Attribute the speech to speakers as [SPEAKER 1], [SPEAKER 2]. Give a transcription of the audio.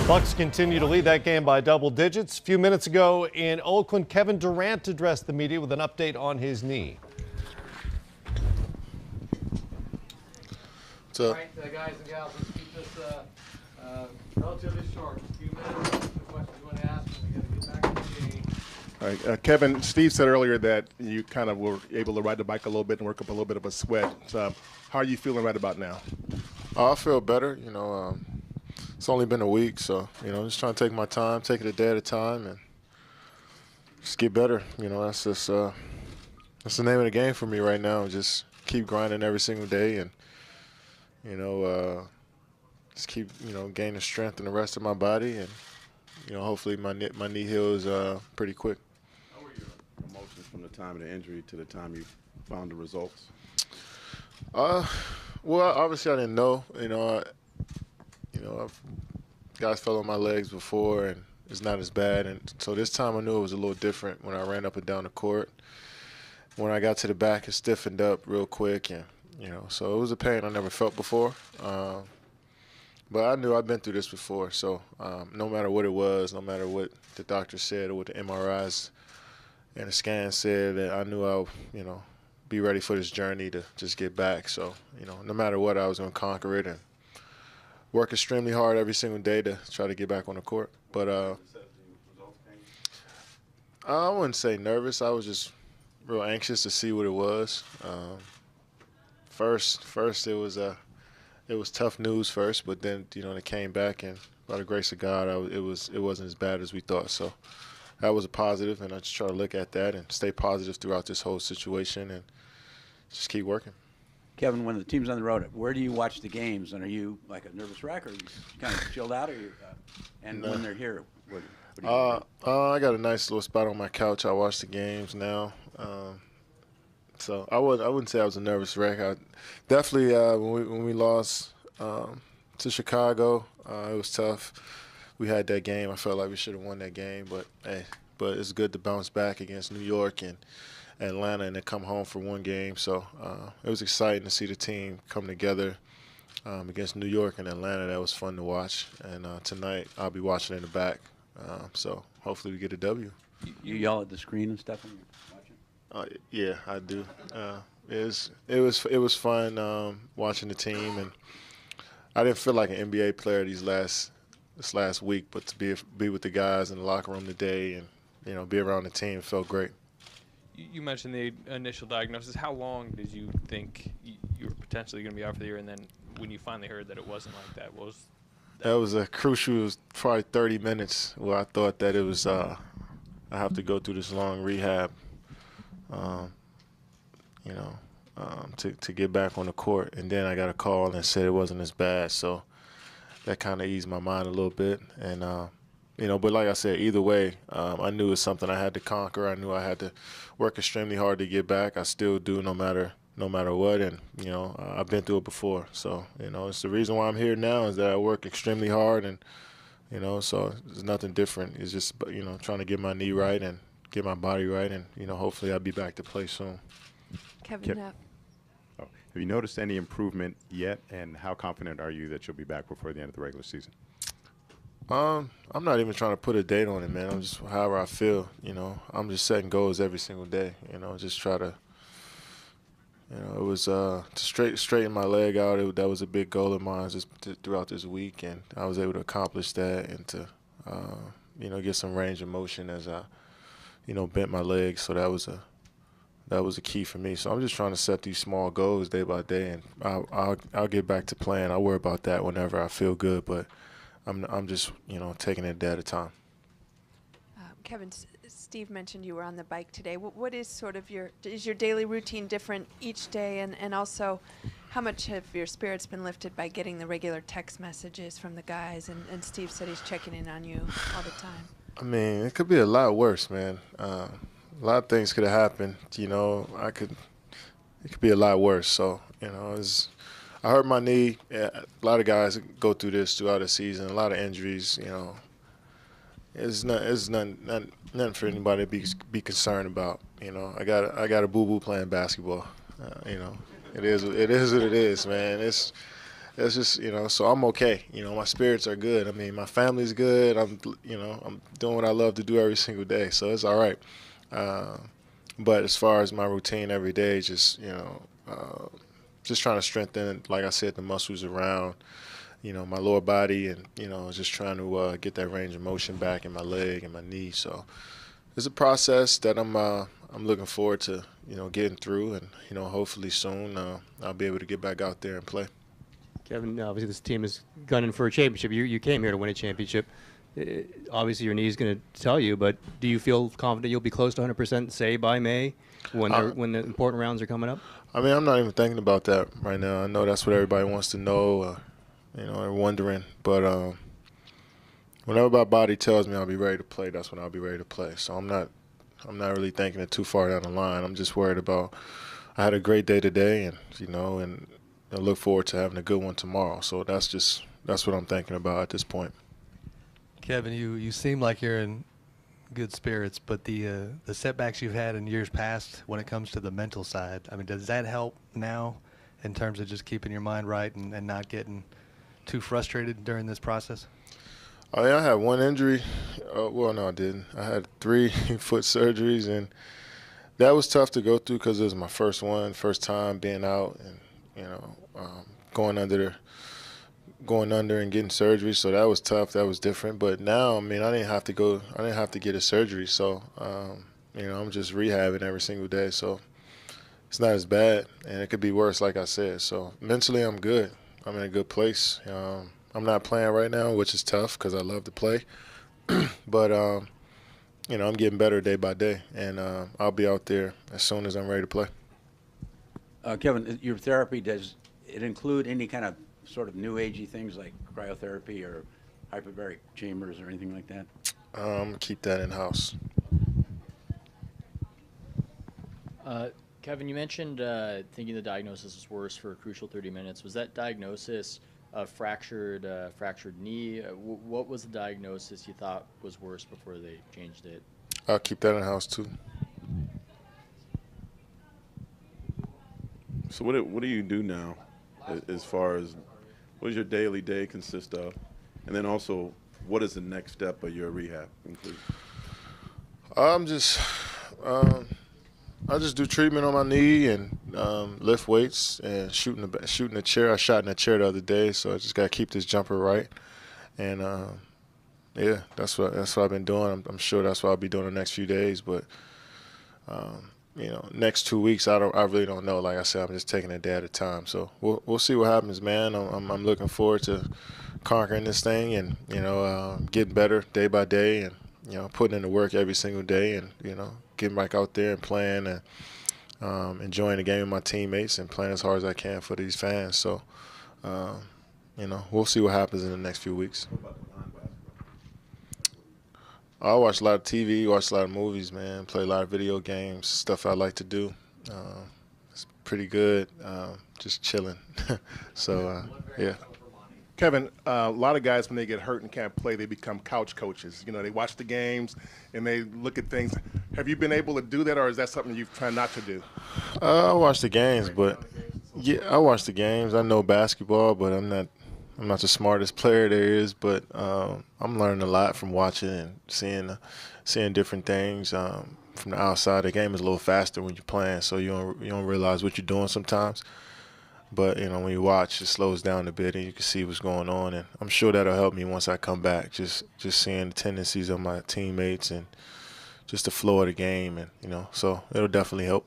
[SPEAKER 1] Bucks continue to lead that game by double digits. A few minutes ago in Oakland, Kevin Durant addressed the media with an update on his knee.
[SPEAKER 2] All right, guys and gals, let's keep this relatively short. A few minutes, the questions you want to ask, and we got to get back to the game.
[SPEAKER 3] All right, Kevin, Steve said earlier that you kind of were able to ride the bike a little bit and work up a little bit of a sweat. So, how are you feeling right about now?
[SPEAKER 4] I feel better. It's only been a week, so, just trying to take my time, take it a day at a time, and just get better. That's just that's the name of the game for me right now. Just keep grinding every single day and, just keep, gaining strength in the rest of my body, and, hopefully my knee heals pretty quick.
[SPEAKER 5] How were your emotions from the time of the injury to the time you found the results?
[SPEAKER 4] Well, obviously I didn't know. Guys fell on my legs before, and it's not as bad. And so this time I knew it was a little different when I ran up and down the court. When I got to the back, it stiffened up real quick, and so it was a pain I never felt before. But I knew I'd been through this before, so no matter what it was, no matter what the doctor said or what the MRIs and the scan said, that I knew I would, be ready for this journey to just get back. So, no matter what, I was going to conquer it and work extremely hard every single day to try to get back on the court. But I wouldn't say nervous. I was just real anxious to see what it was. First it was tough news first, but then it came back, and by the grace of God, it wasn't as bad as we thought. So that was a positive, and I just try to look at that and stay positive throughout this whole situation and just keep working.
[SPEAKER 6] Kevin, when the team's on the road, where do you watch the games? And are you like a nervous wreck, or are you kind of chilled out? And when they're here, what do you do?
[SPEAKER 4] I got a nice little spot on my couch. I watch the games now. So I wouldn't say I was a nervous wreck. I definitely when we lost to Chicago, it was tough. We had that game. I felt like we should have won that game, but it's good to bounce back against New York and Atlanta and then come home for one game. So it was exciting to see the team come together against New York and Atlanta. That was fun to watch. And tonight I'll be watching in the back. So hopefully we get a W.
[SPEAKER 6] You yell at the screen and stuff when you're watching?
[SPEAKER 4] Yeah, I do. It was fun watching the team, and I didn't feel like an NBA player this last week, but to be with the guys in the locker room today and be around the team felt great.
[SPEAKER 7] You mentioned the initial diagnosis. How long did you think you were potentially going to be out for the year, and then when you finally heard that it wasn't like that, what was that?
[SPEAKER 4] That was a crucial. It was probably 30 minutes where I thought that it was I have to go through this long rehab, to get back on the court, and then I got a call and said it wasn't as bad, so that kind of eased my mind a little bit, and but like I said, either way, I knew it was something I had to conquer. I knew I had to work extremely hard to get back. I still do, no matter what, and I've been through it before. So it's the reason why I'm here now is that I work extremely hard, and so it's nothing different. It's just trying to get my knee right and get my body right, and hopefully I'll be back to play soon.
[SPEAKER 8] Kevin,
[SPEAKER 5] Have you noticed any improvement yet, and how confident are you that you'll be back before the end of the regular season?
[SPEAKER 4] I'm not even trying to put a date on it, man. I'm just however I feel. I'm just setting goals every single day. Just try to. It was to straighten my leg out. That was a big goal of mine just throughout this week, and I was able to accomplish that and to get some range of motion as I bent my leg. So that was a key for me. So I'm just trying to set these small goals day by day, and I'll get back to playing. I'll worry about that whenever I feel good, but I'm just taking it a day at a time.
[SPEAKER 8] Kevin, Steve mentioned you were on the bike today. What is sort of is your daily routine different each day, and also how much have your spirits been lifted by getting the regular text messages from the guys? And Steve said he's checking in on you all the time.
[SPEAKER 4] I mean, it could be a lot worse, man. A lot of things could have happened. It could be a lot worse. So I hurt my knee. Yeah, a lot of guys go through this throughout the season. A lot of injuries. It's nothing for anybody to be concerned about. I got a boo-boo playing basketball. It is what it is, man. it's just, so I'm okay. My spirits are good. I mean, my family's good. I'm doing what I love to do every single day, so it's all right. But as far as my routine every day, just just trying to strengthen, like I said, the muscles around, my lower body, and just trying to get that range of motion back in my leg and my knee. So it's a process that I'm looking forward to, getting through, and hopefully soon I'll be able to get back out there and play.
[SPEAKER 9] Kevin, obviously this team is gunning for a championship. You came here to win a championship. Obviously your knee is going to tell you, but do you feel confident you'll be close to 100%, say, by May when the important rounds are coming up?
[SPEAKER 4] I mean, I'm not even thinking about that right now. I know that's what everybody wants to know, they're wondering. But whenever my body tells me I'll be ready to play, that's when I'll be ready to play. So I'm not really thinking it too far down the line. I'm just worried about I had a great day today, and and I look forward to having a good one tomorrow. So that's what I'm thinking about at this point.
[SPEAKER 2] Kevin, you seem like you're in good spirits, but the setbacks you've had in years past when it comes to the mental side, I mean, does that help now in terms of just keeping your mind right and not getting too frustrated during this process?
[SPEAKER 4] Oh, yeah, I had one injury. Well, no, I didn't. I had 3 foot surgeries, and that was tough to go through because it was my first time being out, and going under and getting surgery. So that was tough. That was different. But now, I mean, I didn't have to get a surgery. So, I'm just rehabbing every single day. So it's not as bad, and it could be worse, like I said. So mentally, I'm good. I'm in a good place. I'm not playing right now, which is tough because I love to play. But, I'm getting better day by day, and I'll be out there as soon as I'm ready to play.
[SPEAKER 6] Kevin, your therapy, does it include any kind of sort of new agey things like cryotherapy or hyperbaric chambers or anything like that?
[SPEAKER 4] Keep that in-house.
[SPEAKER 10] Kevin, you mentioned thinking the diagnosis was worse for a crucial 30 minutes. Was that diagnosis a fractured knee? What was the diagnosis you thought was worse before they changed it?
[SPEAKER 4] I'll keep that in-house too.
[SPEAKER 11] So what do you do now as far as what does your daily day consist of? And then also, what is the next step of your rehab include?
[SPEAKER 4] I just do treatment on my knee and lift weights and shooting the chair. I shot in the chair the other day, so I just got to keep this jumper right. And yeah, that's what I've been doing. I'm sure that's what I'll be doing the next few days. But next 2 weeks, I really don't know. Like I said, I'm just taking it day at a time. So we'll see what happens, man. I'm looking forward to conquering this thing and getting better day by day and putting in the work every single day and getting back out there and playing and enjoying the game with my teammates and playing as hard as I can for these fans. So we'll see what happens in the next few weeks. I watch a lot of TV, watch a lot of movies, man, play a lot of video games, stuff I like to do. It's pretty good, just chilling. So, yeah.
[SPEAKER 3] Kevin, a lot of guys, when they get hurt and can't play, they become couch coaches. They watch the games and they look at things. Have you been able to do that, or is that something you've tried not to do?
[SPEAKER 4] I watch the games, but yeah, I watch the games. I know basketball, but I'm not the smartest player there is. But I'm learning a lot from watching and seeing different things from the outside. The game is a little faster when you're playing, so you don't realize what you're doing sometimes. But, when you watch, it slows down a bit and you can see what's going on. And I'm sure that'll help me once I come back, just seeing the tendencies of my teammates and just the flow of the game. And, so it'll definitely help.